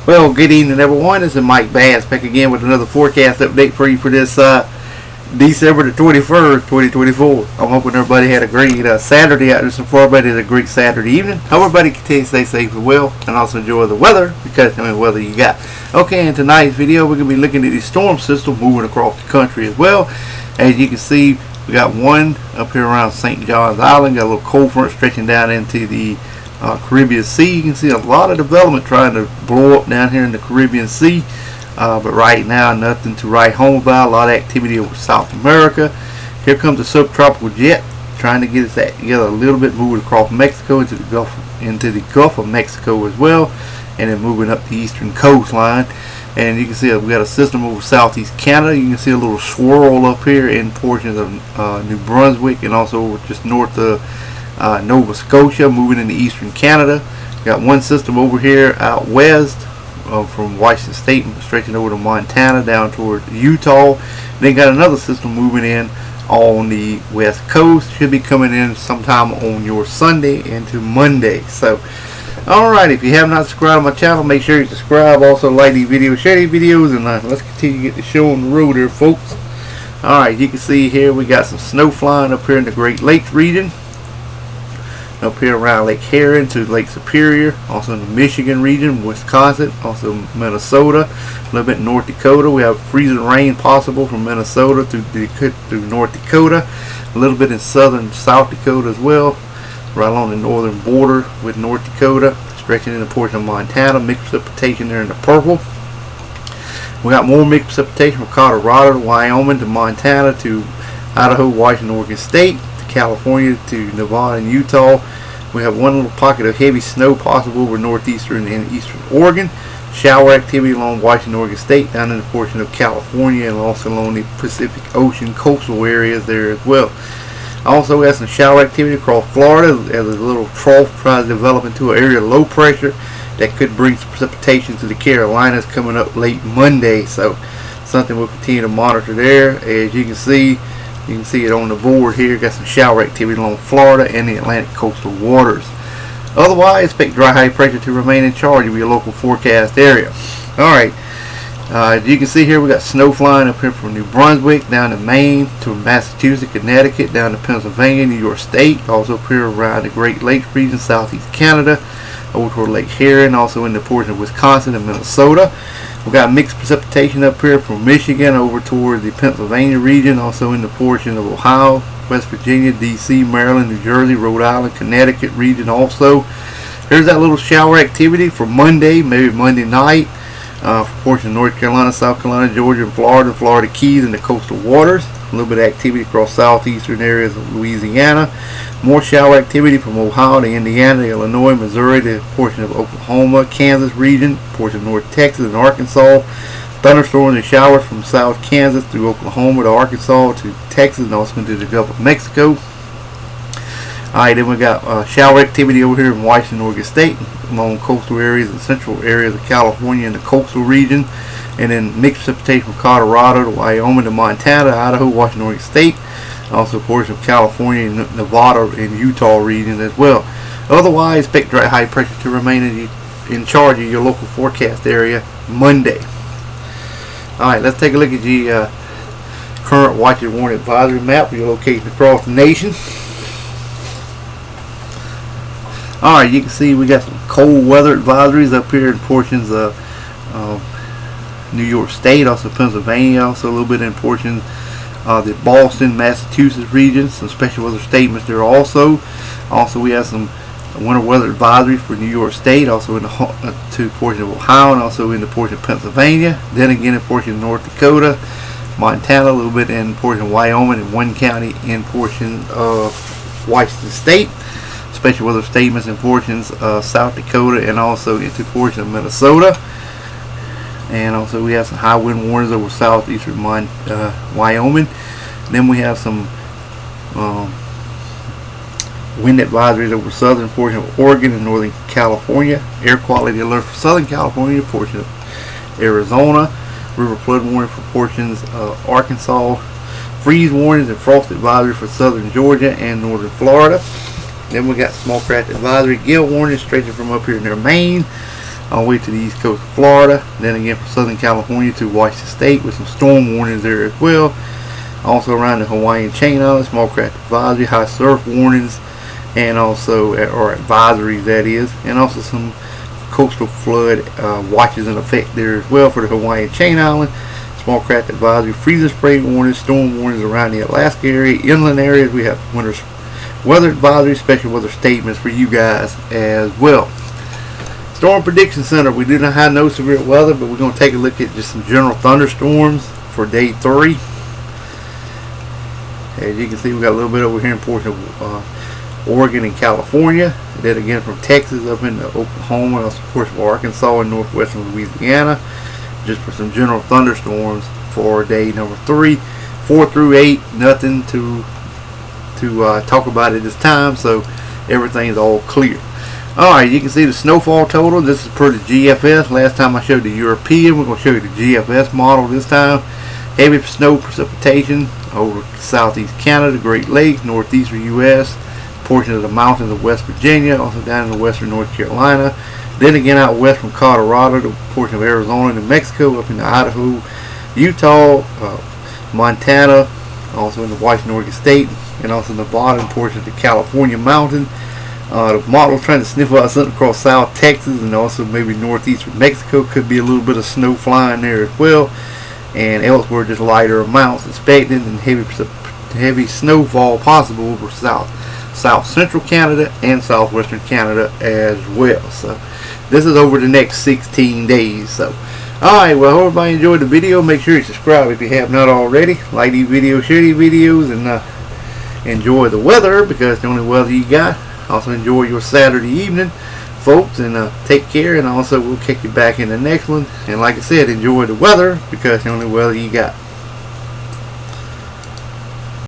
Well, good evening, everyone. This is Mike Bass back again with another forecast update for you for this December the 21st, 2024. I'm hoping everybody had a great Saturday out there so far. Everybody had a great Saturday evening. Hope everybody continues to stay safe and well, and also enjoy the weather, because weather you got. Okay, in tonight's video, we're going to be looking at the storm system moving across the country as well. As you can see, we got one up here around St. John's Island. Got a little cold front stretching down into the Caribbean Sea. You can see a lot of development trying to blow up down here in the Caribbean Sea, but right now nothing to write home about. A lot of activity over South America. Here comes the subtropical jet trying to get us together a little bit, moving across Mexico into the Gulf of Mexico as well, and then moving up the eastern coastline. And you can see we got a system over southeast Canada. You can see a little swirl up here in portions of New Brunswick, and also just north of Nova Scotia, moving into eastern Canada. Got one system over here out west from Washington State, stretching over to Montana down toward Utah. Then got another system moving in on the west coast. Should be coming in sometime on your Sunday into Monday. So alright, if you have not subscribed to my channel, make sure you subscribe. Also like these videos, share these videos, and let's continue to get the show on the road here, folks. Alright, you can see here we got some snow flying up here in the Great Lakes region, up here around Lake Huron to Lake Superior, also in the Michigan region, Wisconsin, also Minnesota, a little bit North Dakota. We have freezing rain possible from Minnesota to North Dakota, a little bit in southern South Dakota as well, right along the northern border with North Dakota, stretching in a portion of Montana. Mixed precipitation there in the purple. We got more mixed precipitation from Colorado to Wyoming to Montana to Idaho, Washington, Oregon State, to California to Nevada and Utah. We have one little pocket of heavy snow possible over northeastern and eastern Oregon. Shower activity along Washington, Oregon State, down in the portion of California, and also along the Pacific Ocean coastal areas there as well. Also, we have some shower activity across Florida as a little trough tries to develop into an area of low pressure that could bring some precipitation to the Carolinas coming up late Monday. So something we'll continue to monitor there. As you can see it on the board here. Got some shower activity along Florida and the Atlantic coastal waters. Otherwise, expect dry high pressure to remain in charge of your local forecast area. Alright, as you can see here, we got snow flying up here from New Brunswick down to Maine to Massachusetts, Connecticut, down to Pennsylvania, New York State, also up here around the Great Lakes region, southeast Canada, over toward Lake Huron, also in the portion of Wisconsin and Minnesota. We got mixed precipitation up here from Michigan over toward the Pennsylvania region, also in the portion of Ohio, West Virginia, DC, Maryland, New Jersey, Rhode Island, Connecticut region also. Here's that little shower activity for Monday, maybe Monday night, for portion of North Carolina, South Carolina, Georgia, and Florida Keys and the coastal waters. A little bit of activity across southeastern areas of Louisiana. More shower activity from Ohio to Indiana, Illinois, Missouri, to portion of Oklahoma, Kansas region, portion of North Texas and Arkansas. Thunderstorms and showers from South Kansas through Oklahoma to Arkansas to Texas, and also into the Gulf of Mexico. Alright, then we got shower activity over here in Washington, Oregon State, along coastal areas and central areas of California and the coastal region. And then mixed precipitation from Colorado to Wyoming to Montana, Idaho, Washington, Oregon State. Also a portion of California, Nevada, and Utah regions as well. Otherwise, expect dry high pressure to remain in charge of your local forecast area Monday. Alright, let's take a look at the current watch and warning advisory map for your location across the nation. Alright, you can see we got some cold weather advisories up here in portions of New York State, also Pennsylvania, also a little bit in portions of the Boston, Massachusetts region. Some special weather statements there also. Also, we have some winter weather advisory for New York State, also in the two portions of Ohio, and also in the portion of Pennsylvania. Then again in portion of North Dakota, Montana, a little bit in portion of Wyoming, and one county in portion of Washington State. Special weather statements in portions of South Dakota and also into portion of Minnesota. And also we have some high wind warnings over southeastern Wyoming. Then we have some wind advisories over southern portion of Oregon and northern California. Air quality alert for southern California, portion of Arizona. River flood warning for portions of Arkansas. Freeze warnings and frost advisory for southern Georgia and northern Florida. Then we got small craft advisory, gale warning stretching from up here near Maine. all the way to the east coast of Florida. Then again from Southern California to Washington State with some storm warnings there as well. Also around the Hawaiian Chain Islands, small craft advisory, high surf warnings, and also, or advisories that is, and also some coastal flood watches in effect there as well for the Hawaiian Chain Island. Small craft advisory, freezer spray warnings, storm warnings around the Alaska area, inland areas. We have winter weather advisory, special weather statements for you guys as well. Storm Prediction Center, we do not have no severe weather, but we're going to take a look at just some general thunderstorms for day 3. As you can see, we got a little bit over here in portion of Oregon and California. Then again from Texas up into Oklahoma, and also portion of Arkansas and northwestern Louisiana. Just for some general thunderstorms for day number 3. 4 through 8, nothing to talk about at this time, so everything's all clear. Alright, you can see the snowfall total. This is per the GFS. Last time I showed the European. We're going to show you the GFS model this time. Heavy snow precipitation over southeast Canada, Great Lakes, northeastern U.S., portion of the mountains of West Virginia, also down in the western North Carolina. Then again out west from Colorado to portion of Arizona, New Mexico, up into Idaho, Utah, Montana, also in the Washington, Oregon State, and also in the bottom portion of the California mountain. The model trying to sniff out something across South Texas and also maybe northeastern Mexico. Could be a little bit of snow flying there as well. And elsewhere just lighter amounts expected and heavy snowfall possible over south central Canada and southwestern Canada as well. So this is over the next 16 days. So alright, well, I hope everybody enjoyed the video. Make sure you subscribe if you have not already. Like these videos, share these videos, and enjoy the weather, because it's the only weather you got. Also enjoy your Saturday evening, folks, and take care, and also we'll kick you back in the next one. And like I said, enjoy the weather, because it's the only weather you got.